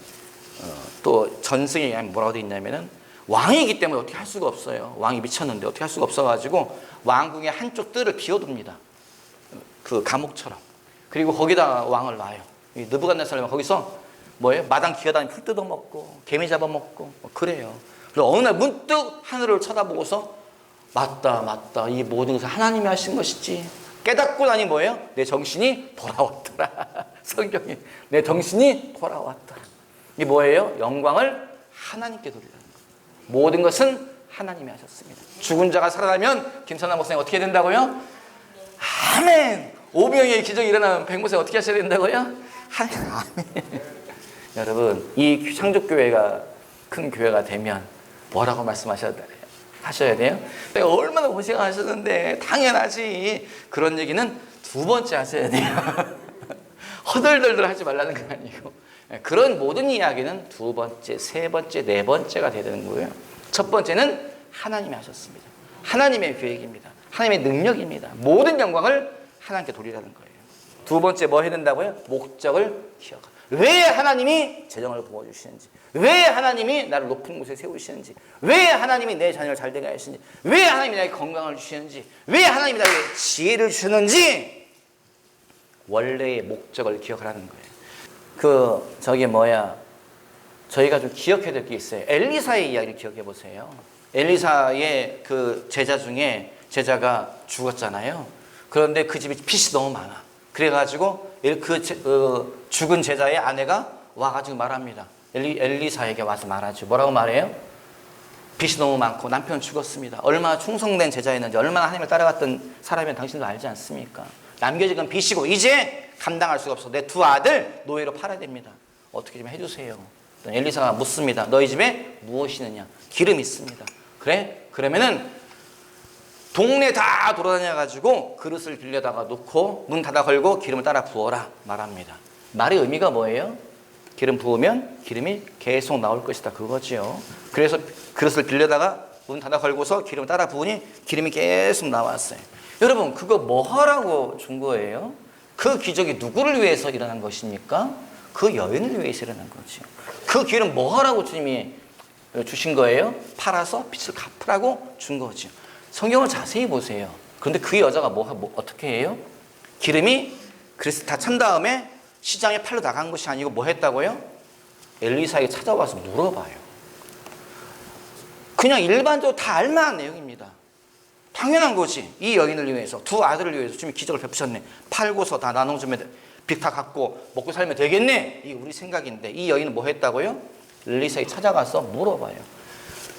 Speaker 1: 또 전승에 뭐라고 되어 있냐면은 왕이기 때문에 어떻게 할 수가 없어요. 왕이 미쳤는데 어떻게 할 수가 없어가지고 왕궁의 한쪽 뜰을 비워둡니다. 그 감옥처럼. 그리고 거기다 왕을 놔요. 이 느부갓네살은 거기서 뭐예요? 마당 기어다니며 풀 뜯어먹고 개미 잡아먹고 그래요. 그리고 어느 날 문득 하늘을 쳐다보고서 맞다 이 모든 것을 하나님이 하신 것이지 깨닫고 나니 뭐예요? 내 정신이 돌아왔더라. 성경이 내 정신이 돌아왔더라. 이게 뭐예요? 영광을 하나님께 돌리라는 거예요. 모든 것은 하나님이 하셨습니다. 죽은 자가 살아나면 김선남 목사님 어떻게 된다고요? 아멘. 오병이의 기적이 일어나면 백목사님 어떻게 하셔야 된다고요? 아멘. 여러분, 이 창조교회가 큰 교회가 되면 뭐라고 말씀하셔야 돼요? 내가 얼마나 고생하셨는데 당연하지. 그런 얘기는 두 번째 하셔야 돼요. 허덜덜덜 하지 말라는 건 아니고, 그런 모든 이야기는 두 번째, 세 번째, 네 번째가 돼야 되는 거예요. 첫 번째는 하나님이 하셨습니다. 하나님의 계획입니다. 하나님의 능력입니다. 모든 영광을 하나님께 돌리라는 거예요. 두 번째 뭐 해야 된다고요? 목적을 기억하라. 왜 하나님이 재정을 부어주시는지, 왜 하나님이 나를 높은 곳에 세우시는지, 왜 하나님이 내 자녀를 잘되게 하시는지, 왜 하나님이 나에게 건강을 주시는지, 왜 하나님이 나에게 지혜를 주시는지, 원래의 목적을 기억하라는 거예요. 저희가 좀 기억해야 될 게 있어요. 엘리사의 이야기를 기억해 보세요. 엘리사의 그 제자 중에 제자가 죽었잖아요. 그런데 그 집에 빚이 너무 많아. 그래가지고 그 죽은 제자의 아내가 와가지고 말합니다. 엘리사에게 와서 말하죠. 뭐라고 말해요? 빚이 너무 많고 남편 죽었습니다. 얼마나 충성된 제자였는지, 얼마나 하나님을 따라갔던 사람이면 당신도 알지 않습니까? 남겨진 건 빚이고 이제 감당할 수가 없어. 내 두 아들 노예로 팔아야 됩니다. 어떻게 좀 해주세요. 엘리사가 묻습니다. 너희 집에 무엇이 있느냐? 기름이 있습니다. 그래? 그러면은 동네 다 돌아다녀가지고 그릇을 빌려다가 놓고 문 닫아 걸고 기름을 따라 부어라 말합니다. 말의 의미가 뭐예요? 기름 부으면 기름이 계속 나올 것이다, 그거지요. 그래서 그릇을 빌려다가 문 닫아 걸고서 기름을 따라 부으니 기름이 계속 나왔어요. 여러분, 그거 뭐 하라고 준 거예요? 그 기적이 누구를 위해서 일어난 것입니까? 그 여인을 위해서 일어난 거죠. 그 기름 뭐 하라고 주님이 주신 거예요? 팔아서 빚을 갚으라고 준 거죠. 성경을 자세히 보세요. 그런데 그 여자가 어떻게 해요? 기름이 그래서 다 찬 다음에 시장에 팔러 나간 것이 아니고 뭐 했다고요? 엘리사에게 찾아와서 물어봐요. 그냥 일반적으로 다 알만한 내용입니다. 당연한 거지. 이 여인을 위해서, 두 아들을 위해서 주님이 기적을 베푸셨네. 팔고서 다 나눠주면 빚 다 갚고 먹고 살면 되겠네. 이게 우리 생각인데, 이 여인은 뭐 했다고요? 엘리사에게 찾아가서 물어봐요.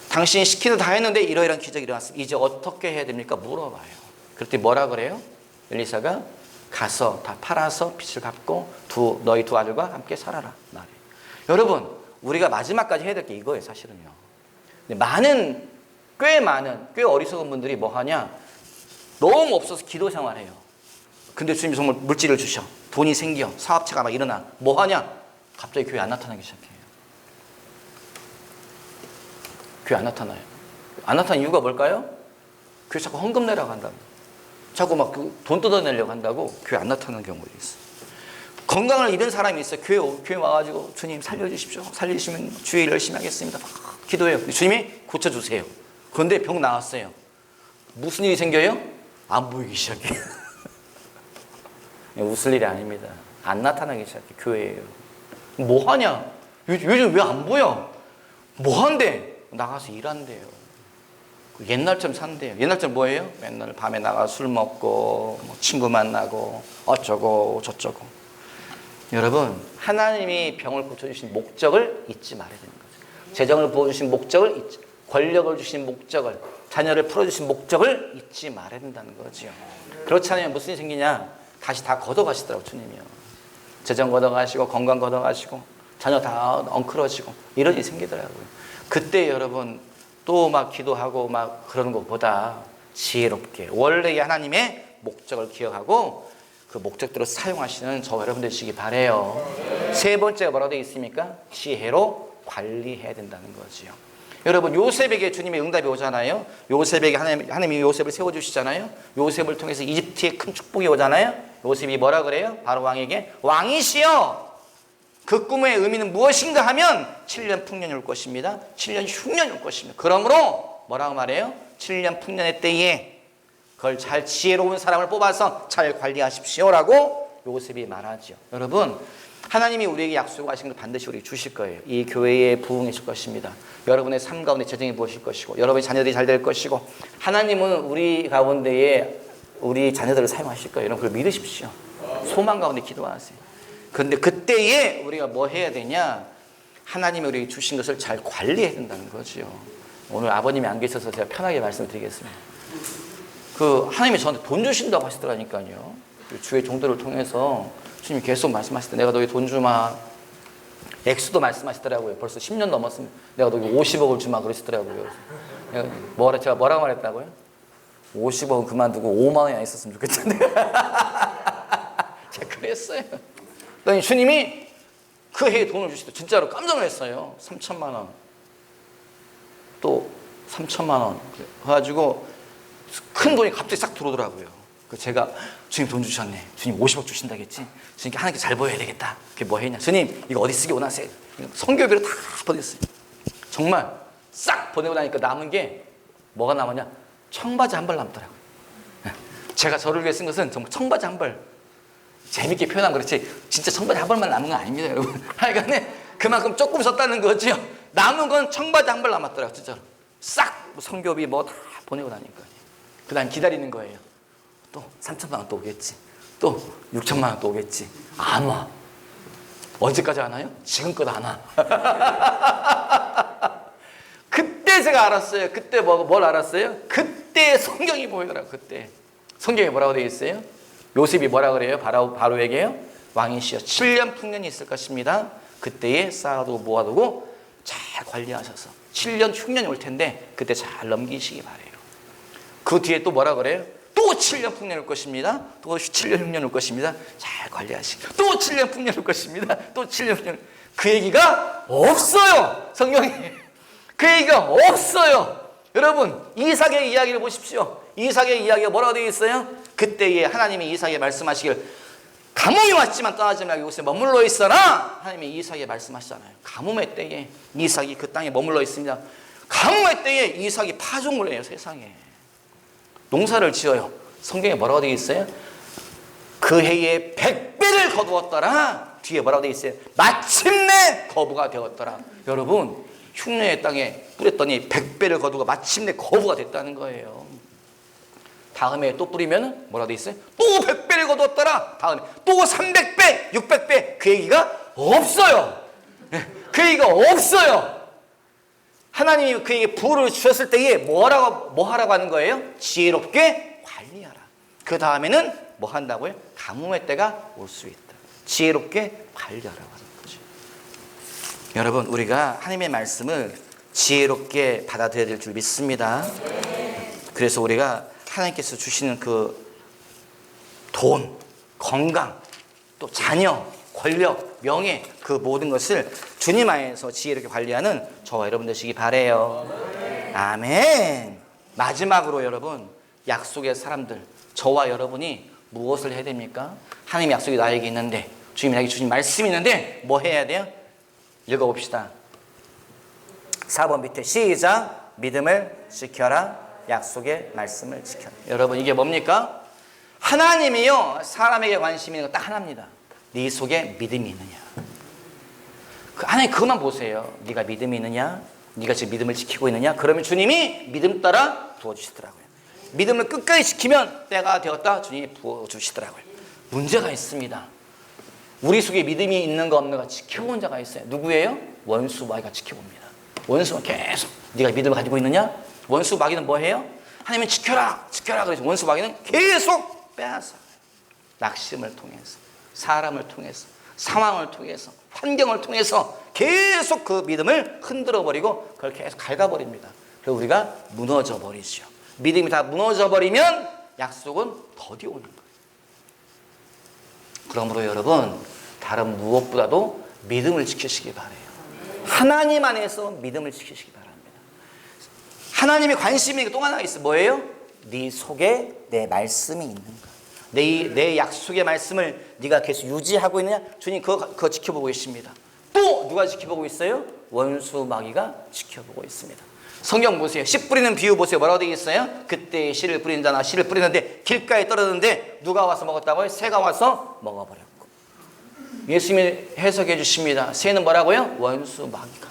Speaker 1: 당신이 시키는 다 했는데 이러이러한 기적이 일어났습니다. 이제 어떻게 해야 됩니까? 물어봐요. 그랬더니 뭐라 그래요? 엘리사가 가서 다 팔아서 빚을 갚고 너희 두 아들과 함께 살아라 말이에요. 여러분, 우리가 마지막까지 해야 될 게 이거예요, 사실은요. 꽤 어리석은 분들이 뭐 하냐? 너무 없어서 기도 생활해요. 근데 주님이 정말 물질을 주셔. 돈이 생겨. 사업체가 막 일어나. 뭐 하냐? 갑자기 교회 안 나타나기 시작해요. 교회 안 나타나요. 안 나타나는 이유가 뭘까요? 교회 자꾸 헌금 내라고 한다고. 자꾸 막 돈 뜯어내려고 한다고 교회 안 나타나는 경우가 있어요. 건강을 잃은 사람이 있어요. 교회 와가지고 주님 살려주십시오. 살리시면 주일 열심히 하겠습니다. 막 기도해요. 주님이 고쳐주세요. 그런데 병 나왔어요. 무슨 일이 생겨요? 안 보이기 시작해요. 웃을 일이 아닙니다. 안 나타나기 시작해. 교회예요. 뭐 하냐? 요즘 왜 안 보여? 뭐 한대? 나가서 일한대요. 옛날처럼 산대요. 옛날처럼 뭐예요? 맨날 밤에 나가 술 먹고 뭐 친구 만나고 어쩌고 저쩌고. 여러분, 하나님이 병을 고쳐주신 목적을 잊지 말아야 되는 거죠. 재정을 부어주신 목적을 잊지, 권력을 주신 목적을, 자녀를 풀어주신 목적을 잊지 말아야 된다는 거죠. 그렇지 않으면 무슨 일이 생기냐? 다시 다 걷어가시더라고, 주님이요. 재정 걷어가시고, 건강 걷어가시고, 자녀 다 엉클어지고, 이런 일이 생기더라고요. 그때 여러분, 또 막 기도하고 막 그러는 것보다 지혜롭게, 원래의 하나님의 목적을 기억하고, 그 목적대로 사용하시는 저와 여러분 되시기 바래요. 세 번째가 뭐라고 되어 있습니까? 지혜로 관리해야 된다는 거지요. 여러분, 요셉에게 주님의 응답이 오잖아요. 요셉에게 하나님이 요셉을 세워주시잖아요. 요셉을 통해서 이집트에 큰 축복이 오잖아요. 요셉이 뭐라 그래요? 바로 왕에게, 왕이시여, 그 꿈의 의미는 무엇인가 하면 7년 풍년이 올 것입니다. 7년 흉년이 올 것입니다. 그러므로 뭐라고 말해요? 7년 풍년의 때에 그걸 잘 지혜로운 사람을 뽑아서 잘 관리하십시오라고 요셉이 말하죠. 여러분, 하나님이 우리에게 약속하신 걸 반드시 우리에게 주실 거예요. 이 교회에 부응해 줄 것입니다. 여러분의 삶 가운데 재정이 부으실 것이고, 여러분의 자녀들이 잘 될 것이고, 하나님은 우리 가운데에 우리 자녀들을 사용하실 거예요. 여러분, 그걸 믿으십시오. 소망 가운데 기도하세요. 그런데 그때에 우리가 뭐 해야 되냐? 하나님이 우리에게 주신 것을 잘 관리해야 된다는 거죠. 오늘 아버님이 안 계셔서 제가 편하게 말씀드리겠습니다. 하나님이 저한테 돈 주신다고 하시더라니까요. 주의 종도를 통해서 주님이 계속 말씀하시더라고요. 내가 너희 돈 주마. 액수도 말씀하시더라고요. 벌써 10년 넘었으면 내가 너희 50억을 주마 그러시더라고요. 제가 뭐라고 말했다고요? 50억은 그만두고 5만 원이나 있었으면 좋겠는데. 제가 그랬어요. 그러니 주님이 그 해에 돈을 주시더라고요. 진짜로 깜짝 놀랐어요. 3천만 원. 또 3천만 원. 그래가지고 큰 돈이 갑자기 싹 들어오더라고요. 제가 주님 돈 주셨네. 주님 50억 주신다겠지. 주님께 하나님께 잘 보여야 되겠다. 그게 뭐 했냐? 주님 이거 어디 쓰기 원하세요? 선교비로 다 보냈어요. 정말 싹 보내고 나니까 남은 게 뭐가 남았냐? 청바지 한 벌 남더라고요. 제가 저를 위해 쓴 것은 정말 청바지 한 벌. 재밌게 표현한 그렇지 진짜 청바지 한 벌만 남은 건 아닙니다, 여러분. 하여간에 그만큼 조금 썼다는 거죠. 남은 건 청바지 한 벌 남았더라고요. 진짜로 싹 선교비 뭐 다 보내고 나니까. 그 다음 기다리는 거예요. 또 3천만 원 또 오겠지. 또 6천만 원 또 오겠지. 안 와. 언제까지 안 와요? 지금껏 안 와. 그때 제가 알았어요. 그때 뭘 알았어요? 그때 성경이 보이더라고요. 그때 성경에 뭐라고 되어 있어요? 요셉이 뭐라 그래요? 바로에게요? 왕이시여 7년 풍년이 있을 것입니다. 그때에 쌓아두고 모아두고 잘 관리하셔서 7년 흉년이 올 텐데 그때 잘 넘기시기 바래요. 그 뒤에 또 뭐라 그래요? 또 7년 풍년 올 것입니다. 또 7년 흉년 올 것입니다. 잘 관리하시고 또 7년 풍년 올 것입니다. 또 7년 흉년. 그 얘기가 없어요. 성경에. 그 얘기가 없어요. 여러분, 이삭의 이야기를 보십시오. 이삭의 이야기가 뭐라고 되어 있어요? 그때에 하나님이 이삭에게 말씀하시길 가뭄이 왔지만 떠나지 말고 이곳에 머물러 있어라. 하나님이 이삭에게 말씀하시잖아요. 가뭄의 때에 이삭이 그 땅에 머물러 있습니다. 가뭄의 때에 이삭이 파종을 해요. 세상에. 농사를 지어요. 성경에 뭐라고 되어 있어요? 그 해에 100배를 거두었더라. 뒤에 뭐라고 되어 있어요? 마침내 거부가 되었더라. 여러분, 흉년의 땅에 뿌렸더니 100배를 거두고 마침내 거부가 됐다는 거예요. 다음에 또 뿌리면 뭐라고 되어 있어요? 또 100배를 거두었더라. 다음에 또 300배, 600배. 그 얘기가 없어요. 그 얘기가 없어요. 하나님이 그에게 부를 주셨을 때에 뭐 하라고 하는 거예요? 지혜롭게 관리하라. 그 다음에는 뭐 한다고요? 가뭄의 때가 올 수 있다. 지혜롭게 관리하라고 하는 거죠. 여러분, 우리가 하나님의 말씀을 지혜롭게 받아들여야 될 줄 믿습니다. 그래서 우리가 하나님께서 주시는 그 돈, 건강, 또 자녀, 권력, 명예, 그 모든 것을 주님 안에서 지혜롭게 관리하는 저와 여러분 되시기 바래요. 아멘. 마지막으로 여러분, 약속의 사람들, 저와 여러분이 무엇을 해야 됩니까? 하나님의 약속이 나에게 있는데, 주님이 나에게 주신 말씀이 있는데 뭐 해야 돼요? 읽어봅시다. 4번 밑에 시작. 믿음을 지켜라. 약속의 말씀을 지켜라. 여러분, 이게 뭡니까? 하나님이요, 사람에게 관심이 있는 건 딱 하나입니다. 네 속에 믿음이 있느냐. 하나님 그것만 보세요. 네가 믿음이 있느냐, 네가 지금 믿음을 지키고 있느냐. 그러면 주님이 믿음 따라 부어주시더라고요. 믿음을 끝까지 지키면 때가 되었다. 주님이 부어주시더라고요. 문제가 있습니다. 우리 속에 믿음이 있는가 없는가 지켜본 자가 있어요. 누구예요? 원수 마귀가 지켜봅니다. 원수가 계속 네가 믿음을 가지고 있느냐? 원수 마귀는 뭐 해요? 하나님은 지켜라 지켜라 그래서 원수 마귀는 계속 빼앗아. 낙심을 통해서, 사람을 통해서, 상황을 통해서, 환경을 통해서 계속 그 믿음을 흔들어 버리고 그걸 계속 갉아버립니다. 그래서 우리가 무너져 버리죠. 믿음이 다 무너져 버리면 약속은 더디 오는 거예요. 그러므로 여러분, 다른 무엇보다도 믿음을 지키시기 바라요. 하나님 안에서 믿음을 지키시기 바랍니다. 하나님이 관심이 있는 게 또 하나가 있어요. 뭐예요? 네 속에 내 말씀이 있는가? 내 약속의 말씀을 네가 계속 유지하고 있느냐? 주님 그거 지켜보고 계십니다. 또 누가 지켜보고 있어요? 원수 마귀가 지켜보고 있습니다. 성경 보세요. 씨 뿌리는 비유 보세요. 뭐라고 되어 있어요? 그때 씨를 뿌리는 자나 씨를 뿌리는데 길가에 떨어졌는데 누가 와서 먹었다고요? 새가 와서 먹어버렸고. 예수님이 해석해 주십니다. 새는 뭐라고요? 원수 마귀가.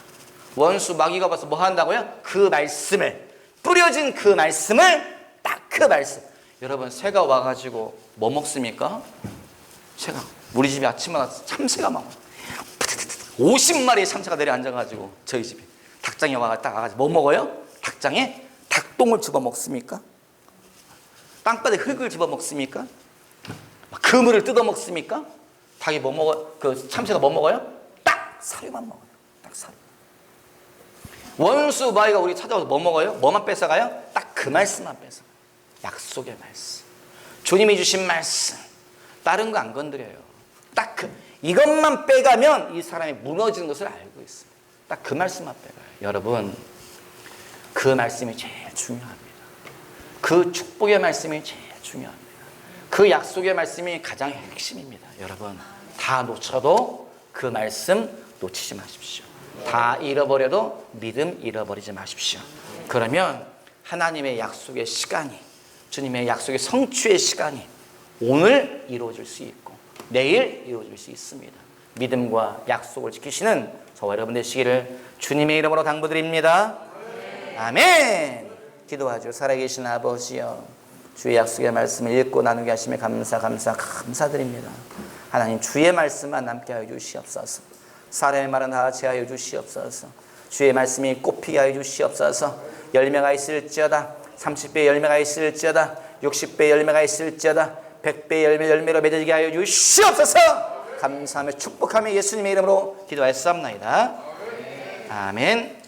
Speaker 1: 원수 마귀가 와서 뭐 한다고요? 그 말씀을, 뿌려진 그 말씀을, 딱 그 말씀. 여러분, 새가 와가지고 뭐 먹습니까? 새가. 우리 집에 아침마다 참새가 막 50마리의 참새가 내려 앉아가지고 저희 집에 닭장에 와가지고 뭐 먹어요? 닭장에 닭똥을 집어먹습니까? 땅바닥에 흙을 집어먹습니까? 그물을 뜯어먹습니까? 닭이 뭐 먹어요? 그 참새가 뭐 먹어요? 딱 사료만 먹어요. 딱 사료. 원수 마귀가 우리 찾아와서 뭐 먹어요? 뭐만 뺏어가요? 딱 그 말씀만 뺏어가요. 약속의 말씀, 주님이 주신 말씀, 다른 거 안 건드려요. 딱 이것만 빼가면 이 사람이 무너지는 것을 알고 있습니다. 딱 그 말씀만 빼가요. 여러분, 그 말씀이 제일 중요합니다. 그 축복의 말씀이 제일 중요합니다. 그 약속의 말씀이 가장 핵심입니다. 여러분, 다 놓쳐도 그 말씀 놓치지 마십시오. 다 잃어버려도 믿음 잃어버리지 마십시오. 그러면 하나님의 약속의 시간이, 주님의 약속의 성취의 시간이 오늘 이루어질 수 있고 내일 이루어질 수 있습니다. 믿음과 약속을 지키시는 저와 여러분 되시기를 주님의 이름으로 당부드립니다. 아멘. 기도하죠. 살아계신 아버지여, 주의 약속의 말씀을 읽고 나누게 하심에 감사드립니다. 하나님, 주의 말씀만 남게 하여 주시옵소서. 사람의 말은 다 제하여 주시옵소서. 주의 말씀이 꽃피게 하여 주시옵소서. 열매가 있을지어다, 30배의 열매가 있을지어다, 60배의 열매가 있을지어다, 100배의 열매로 맺어지게 하여 주시옵소서. 감사하며 축복하며 예수님의 이름으로 기도하였사옵나이다. 아멘.